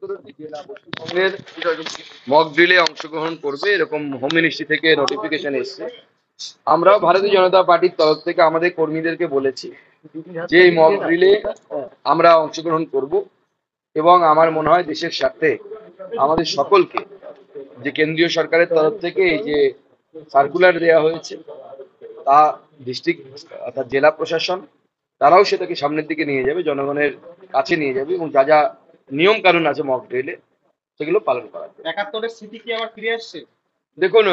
পশ্চিমবঙ্গের মক ড্রিলে অংশগ্রহণ করবে এরকম হোম মিনিস্ট্রি থেকে নোটিফিকেশন এসেছে। আমরা ভারতীয় জনতা পার্টির তরফ থেকে আমাদের কর্মীদেরকে বলেছি যে এই মক ড্রিলে আমরা অংশগ্রহণ করব এবং আমার মনে হয় দেশের স্বার্থে আমাদের সকলকে যে কেন্দ্রীয় সরকারের তরফ থেকে এই যে সার্কুলার দেওয়া হয়েছে তা ডিস্ট্রিক্ট অর্থাৎ জেলা প্রশাসন তারাও সেটাকে সামনের দিকে নিয়ে যাবে, জনগণের কাছে নিয়ে যাবে এবং যা যা নিয়ম কানুন আছে মক ড্রিলে সেগুলো পালন করা হবে। ৭১-এর স্মৃতি কি আবার ফিরে আসছে? দেখুন,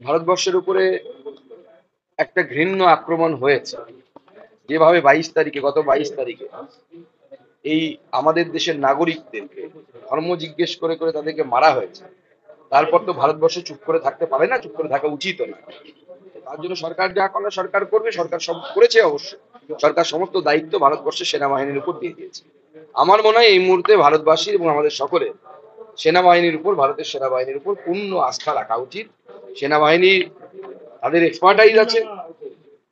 ভারতবর্ষের উপরে একটা ঘৃণ্য আক্রমণ হয়েছে যেভাবে গত 22 তারিখে এই আমাদের দেশের নাগরিকদেরকে ধর্ম জিজ্ঞেস করে করে তাদেরকে মারা হয়েছে। তারপর তো ভারতবর্ষ চুপ করে থাকতে পারে না, চুপ করে থাকা উচিত না। তার জন্য সরকার যা করার সরকার করবে, সরকার সব করেছে অবশ্য। সরকার সমস্ত দায়িত্ব ভারতবর্ষের সেনাবাহিনীর উপর দিয়ে দিয়েছে। আমার মনে হয় এই মুহূর্তে ভারতবাসী এবং আমাদের সকলের ভারতের সেনাবাহিনীর উপর পূর্ণ আস্থা রাখা উচিত। সেনাবাহিনী তাদের এক্সপার্টাইজ আছে,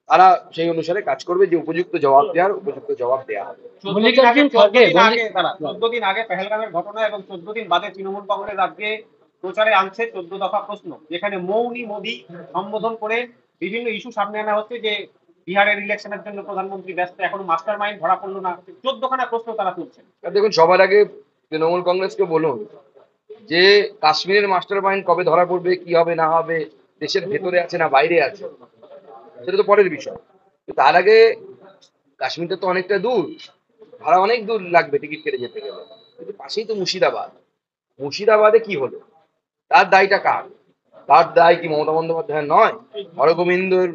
তারা সেই অনুসারে কাজ করবে, যে উপযুক্ত জবাব দেওয়া হবে। 14 দিন আগে পেহেলগামের ঘটনা এবং 14 দিন বাদে তৃণমূল কংগ্রেস আজকে প্রচারে আনছে 14 দফা প্রশ্ন, যেখানে মৌনী মোদী সম্বোধন করে বিভিন্ন ইস্যু সামনে আনা হচ্ছে যে বিহারের ইলেকশনের জন্য প্রধানমন্ত্রী ব্যস্ত, এখনো মাস্টার মাইন্ড ধরা পড়লো না। 14খানা প্রশ্ন তারা তুলছেন। দেখুন, সবার আগে তৃণমূল কংগ্রেসকে বলুন যে কাশ্মীরের মাস্টার মাইন্ড কবে ধরা পড়বে, কি হবে না হবে, দেশের ভেতরে আছে না বাইরে আছে, সেটা তো পরের বিষয়। তার আগে কাশ্মীরটা তো অনেকটা দূর, ভাড়া অনেক দূর লাগবে টিকিট কেটে যেতে গেলে। কিন্তু পাশেই তো মুর্শিদাবাদে কি হলো, তার দায়টা কার? তার দায় কি মমতা বন্দ্যোপাধ্যায় নয়? হরগোবিন্দর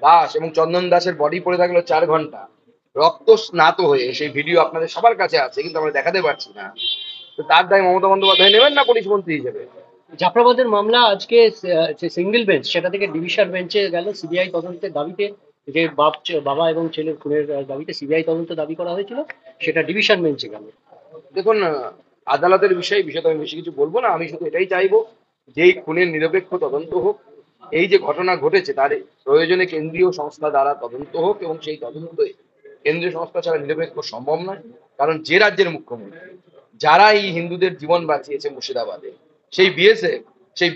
দাস এবং চন্দন দাসের বডি পড়ে থাকলো 4 ঘন্টা রক্ত স্নাত হয়ে, সেই ভিডিও আপনাদের সবার কাছে আছে কিন্তু আমরা দেখাতে পারছি না। তো তার দায় মমতা বন্দ্যোপাধ্যায় নেবেন না পুলিশ মন্ত্রী হিসেবে? জাফরাবাদের মামলা আজকে সিঙ্গেল বেঞ্চ, সেটা থেকে ডিভিশন বেঞ্চে গেল সিবিআই তদন্তের দাবিতে। যে বাবা এবং ছেলের খুনের দাবিতে সিবিআই তদন্ত দাবি করা হয়েছিল, সেটা ডিভিশন বেঞ্চে গেল। দেখুন, আদালতের বিষয়টা আমি বেশি কিছু বলবো না। আমি শুধু এটাই চাইবো যে এই খুনের নিরপেক্ষ তদন্ত হোক। এই যে ঘটনা ঘটেছে তার প্রয়োজনে কেন্দ্রীয় সংস্থা দ্বারা তদন্ত হোক এবং সেই তদন্তে কেন্দ্রীয় সংস্থা ছাড়া নিরপেক্ষ সম্ভব নয়। কারণ যে রাজ্যের মুখ্যমন্ত্রী, যারা এই হিন্দুদের জীবন বাঁচিয়েছে মুর্শিদাবাদে, সেই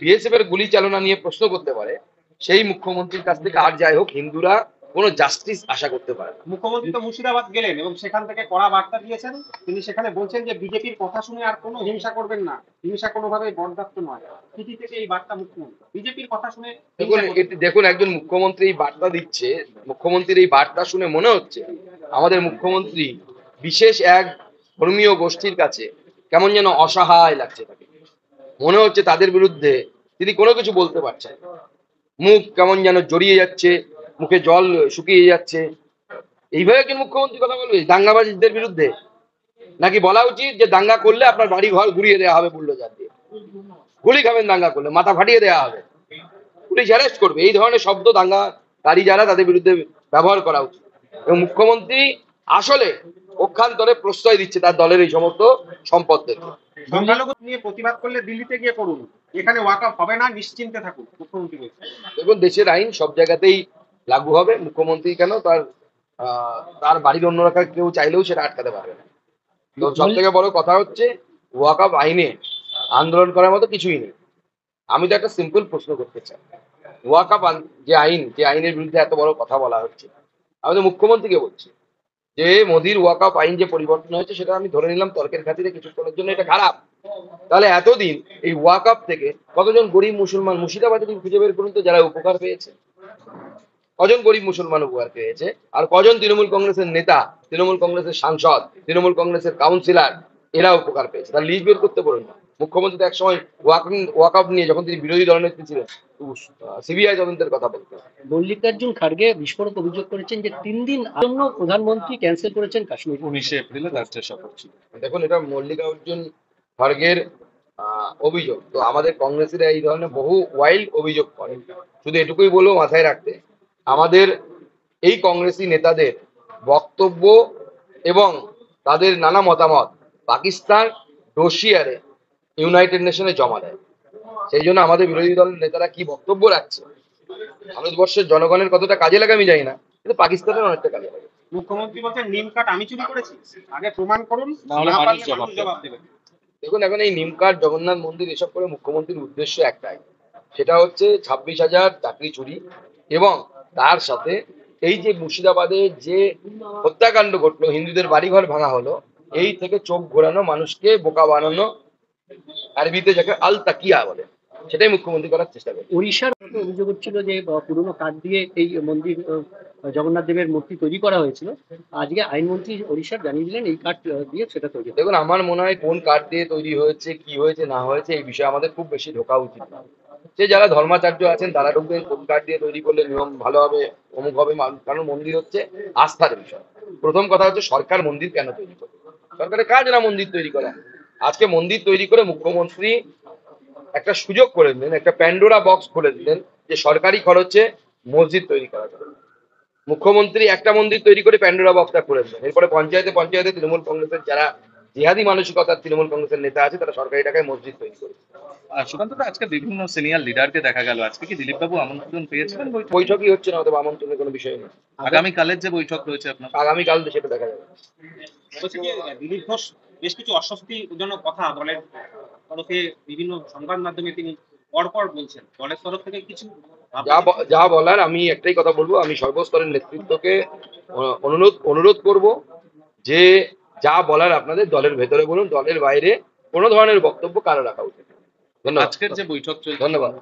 বিএসএফ এর গুলি চালনা নিয়ে প্রশ্ন করতে পারে, সেই মুখ্যমন্ত্রীর কাছ থেকে আর যাই হোক হিন্দুরা কোনো জাস্টিস আশা করতে পারে না। মুখ্যমন্ত্রী তো মুর্শিদাবাদ গেলেন এবং সেখান থেকে কড়া বার্তা দিয়েছেন। তিনি সেখানে বলছেন যে বিজেপির কথা শুনে আর কোনো হিংসা করবেন না, হিংসা কোনোভাবেই বরদাস্ত নয়। চিঠি থেকে এই বার্তা মুখ্যমন্ত্রী বিজেপির কথা শুনে। দেখুন, একজন মুখ্যমন্ত্রী এই বার্তা দিচ্ছে, মুখ্যমন্ত্রীর এই বার্তা শুনে মনে হচ্ছে আমাদের মুখ্যমন্ত্রী বিশেষ এক ধর্মীয় গোষ্ঠীর কাছে কেমন যেন অসহায় লাগছে তাকে। মনে হচ্ছে তাদের বিরুদ্ধে তিনি কোনো কিছু বলতে পারছেন, মুখ কেমন যেন জড়িয়ে যাচ্ছে, মুখে জল শুকিয়ে যাচ্ছে। এইভাবে একজন মুখ্যমন্ত্রী কথা বলবে দাঙ্গাবাজীদের বিরুদ্ধে? নাকি বলা উচিত যে দাঙ্গা করলে আপনার বাড়ি ঘর ঘুরিয়ে দেওয়া হবে বুল্ডোজার দিয়ে, গুলি খাবেন দাঙ্গা করলে, মাথা ফাটিয়ে দেওয়া হবে, পুলিশ অ্যারেস্ট করবে? এই ধরনের শব্দ দাঙ্গাকারী যারা তাদের বিরুদ্ধে ব্যবহার করা উচিত। এবং মুখ্যমন্ত্রী আসলে পক্ষান্তরে প্রশ্রয় দিচ্ছে তার দলের এই সমস্ত সম্পদদের। সংখ্যালঘু নিয়ে প্রতিবাদ করলে দিল্লিতে গিয়ে করুন, এখানে ওয়াকআপ হবে না, নিশ্চিন্তে থাকুন, মুখ্যমন্ত্রী বলছেন। দেখুন, দেশের আইন সব জায়গাতেই লাগু হবে। মুখ্যমন্ত্রী কেন, তার বাড়ির অন্যরা কেউ চাইলেও সেটা আটকাতে পারবে না। তো সব থেকে বড় কথা হচ্ছে ওয়াকআপ আইনে আন্দোলন করার মতো কিছুই নেই। আমি তো একটা সিম্পল প্রশ্ন করতে চাই, ওয়াকআপ যে আইনের বিরুদ্ধে এত বড় কথা বলা হচ্ছে, আমি তো মুখ্যমন্ত্রীকে বলছি যে মোদির ওয়াকআপ আইন যে পরিবর্তন হয়েছে সেটা আমি ধরে নিলাম তর্কের খাতিরে কিছুক্ষণের জন্য এটা খারাপ। তাহলে এতদিন এই ওয়াকআপ থেকে কতজন গরিব মুসলমান মুর্শিদাবাদে খুঁজে বের করুন তো যারা উপকার পেয়েছে? কজন গরিব মুসলমান উপকার পেয়েছে? আর কজন তৃণমূল কংগ্রেসের নেতা, তৃণমূল কংগ্রেসের সাংসদ, তৃণমূল কংগ্রেসের কাউন্সিলর এরা উপকার পেয়েছে? তার লিস্ট বের করতে বলুন না। মুখ্যমন্ত্রী তো একসময় ওয়াকআপ নিয়ে যখন তিনি বিরোধী দলনেত্রী ছিলেন সিবিআই তদন্তের কথা বলতেন। মল্লিকার্জুন খাড়গে বিস্ফোরক অভিযোগ করেছেন যে 3 দিন জন্য প্রধানমন্ত্রী ক্যান্সেল করেছেন কাশ্মীর। 19 এপ্রিলে রাষ্ট্রের শপথ ছিল। দেখুন, এটা মল্লিকার্জুন খড়গের অভিযোগ। তো আমাদের কংগ্রেসের এই ধরনের বহু ওয়াইল্ড অভিযোগ করে। শুধু এটুকুই বলবো মাথায় রাখতে, আমাদের এই কংগ্রেসী নেতাদের বক্তব্য এবং তাদের নানা মতামত পাকিস্তান ডোসিয়ারে ইউনাইটেড নেশনে জমা দেয়। সেই জন্য আমাদের বিরোধী দলের নেতারা কি বক্তব্য রাখছে ভারতবর্ষের জনগণের কতটা কাজে লাগে আমি জানি না, কিন্তু পাকিস্তানের অনেকটা কাজে লাগে। মুখ্যমন্ত্রী বলছেন নিম কাঠ আমি চুরি করেছি, আগে প্রমাণ করুন, না হলে না মানুষ পারলে জবাব মানুষ জবাব দেবে। দেখুন, এখন এই নিমকার জগন্নাথ মন্দির এসব করে মুখ্যমন্ত্রীর উদ্দেশ্য একটাই, সেটা হচ্ছে 26,000 চাকরি চুরি এবং তার সাথে এই যে মুর্শিদাবাদে যে হত্যাকাণ্ড ঘটলো, হিন্দুদের বাড়িঘর ভাঙা হলো, এই থেকে চোখ ঘোরানো, মানুষকে বোকা বানানো, আরবিতে যাকে আল তাকিয়া বলে, সেটাই মুখ্যমন্ত্রী করার চেষ্টা করে। উড়িষ্যার একটা অভিযোগ হচ্ছিল যে পুরনো কাঠ দিয়ে এই মন্দির জগন্নাথ দেবের মূর্তি তৈরি করা হয়েছিল। আজকে আইনমন্ত্রী ওড়িশার জানিয়ে দিলেন এই কাঠ দিয়ে সেটা তৈরি হবে। দেখুন, আমার মনে হয় কোন কাঠ দিয়ে তৈরি হয়েছে, কি হয়েছে না হয়েছে, এই বিষয়ে আমাদের খুব বেশি ঢোকা উচিত না। সে যারা ধর্মাচার্য আছেন তারা ঢুকবেন, কোন কাঠ দিয়ে তৈরি করলে নিয়ম ভালো হবে, অমুক হবে, কারণ মন্দির হচ্ছে আস্থার বিষয়। প্রথম কথা হচ্ছে সরকার মন্দির কেন তৈরি করে? সরকারের কাজ না মন্দির তৈরি করা। আজকে মন্দির তৈরি করে মুখ্যমন্ত্রী একটা সুযোগ করে দিলেন, একটা প্যান্ডোরা বক্স খুলে দিলেন যে সরকারি খরচে মসজিদ তৈরি করা যাবে। মুখ্যমন্ত্রী একটা মন্দির তৈরি করে প্যান্ডোরা বক্সটা খুলে দিলেন। এরপরে পঞ্চায়েতে পঞ্চায়েতে তৃণমূল কংগ্রেসের যারা জিহাদি মানসিকতার তৃণমূল কংগ্রেসের নেতা আছে তারা সরকারি টাকায় মসজিদ তৈরি করে। আর সুকান্ত দা, আজকে বিভিন্ন সিনিয়র লিডারকে দেখা গেল, আজকে কি দিলীপ বাবু আমন্ত্রণ পেয়েছিলেন বৈঠকে? বৈঠকই হচ্ছে না, অথবা আমন্ত্রণের কোনো বিষয় নেই। আগামীকালের যে বৈঠক রয়েছে আপনার? আগামীকাল সেটা দেখা যাবে। বলছি যে দিলীপ ঘোষ বেশ কিছু অস্বস্তিজনক কথা দলের তরফে বিভিন্ন সংবাদ মাধ্যমে তিনি পরপর বলছেন, দলের তরফ থেকে কিছু যা বলার আমি একটাই কথা বলবো, আমি সর্বস্তরের নেতৃত্বকে অনুরোধ করব যে যা বলার আপনাদের দলের ভেতরে বলুন, দলের বাইরে কোনো ধরনের বক্তব্য কারো রাখা উচিত। ধন্যবাদ। আজকের যে বৈঠক চলছে ধন্যবাদ।